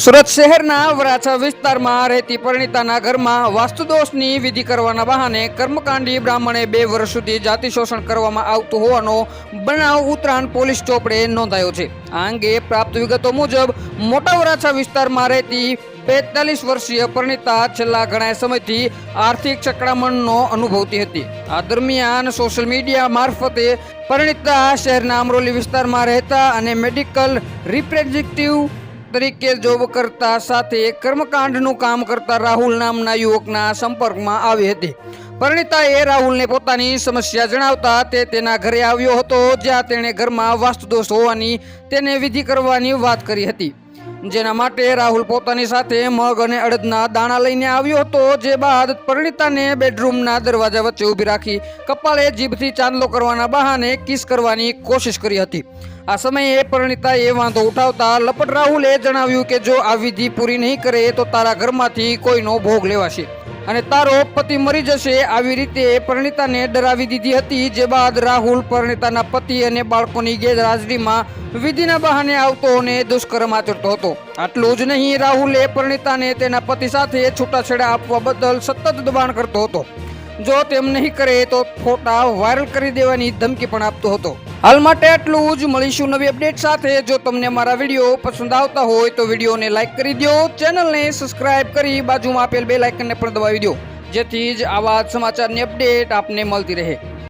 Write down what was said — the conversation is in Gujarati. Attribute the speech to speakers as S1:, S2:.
S1: સુરત શહેરના વરાછા વિસ્તારમાં રહેતી પરિણીતાના ઘરમાં વાસ્તુદોષની વિધિ કરવાના બહાને કર્મકાંડી બ્રાહ્મણે 2 વર્ષ સુધી જાતિ શોષણ કરવામાં આવતું હોવાનો બનાવ ઉત્તરાયણ પોલીસ ચોપડે નોંધાયો છે। આ અંગે પ્રાપ્ત વિગતો મુજબ મોટા વરાછા વિસ્તારમાં રહેતી 45 વર્ષીય પરિણીતા છેલ્લા ઘણા સમયથી આર્થિક સંકળામણનો અનુભવતી હતી। આ દરમિયાન સોશિયલ મીડિયા મારફતે પરિણીતા શહેરના અમરોલી વિસ્તારમાં રહેતા અને મેડિકલ રિપ્રેઝેન્ટેટિવ તરીકે જોબ કરતા સાથે કર્મકાંડનું કામ કરતા રાહુલ નામના યુવકના સંપર્કમાં આવી હતી। પરિણીતાએ રાહુલને પોતાની સમસ્યા જણાવતા તે તેના ઘરે આવ્યો હતો, જ્યાં તેણે ઘરમાં વાસ્તુદોષ હોવાની તેને વિધિ કરવાની વાત કરી હતી, જેના માટે રાહુલ પોતાની સાથે મગ અને અડદના દાણા લઈને આવ્યો હતો। જે બાદ પરિણીતાને બેડરૂમના દરવાજા વચ્ચે ઊભી રાખી કપાળે જીભથી ચાંદલો કરવાના બહાને કિસ કરવાની કોશિશ કરી હતી। આ સમયે પરિણીતાએ વાંધો ઉઠાવતા લપટ રાહુલે જણાવ્યું કે જો આ વિધિ પૂરી નહીં કરે તો તારા ઘરમાંથી કોઈનો ભોગ લેવાશે અને તારો પતિ મરી જશે। આવી રીતે પરિણીતાને ડરાવી દીધી હતી। જે બાદ રાહુલ પરિણીતાના પતિ અને બાળકોની ગેરહાજરીમાં વિધિના બહાને આવતો અને દુષ્કર્મ આચરતો હતો। આટલું જ નહીં, રાહુલે પરિણીતાને તેના પતિ સાથે છૂટાછેડા આપવા બદલ સતત દબાણ કરતો હતો। જો તેમ નહીં કરે તો ફોટા વાયરલ કરી દેવાની ધમકી પણ આપતો હતો। હાલ માટે આટલું જ। મળીશું નવી અપડેટ સાથે। જો તમને મારા વિડીયો પસંદ આવતા હોય તો વિડીયોને લાઈક કરી દો, ચેનલને સબસ્ક્રાઇબ કરી બાજુમાં આપેલ બેલ આઇકનને પણ દબાવી દો, જેથી જ આવા સમાચારની અપડેટ આપને મળતી રહે।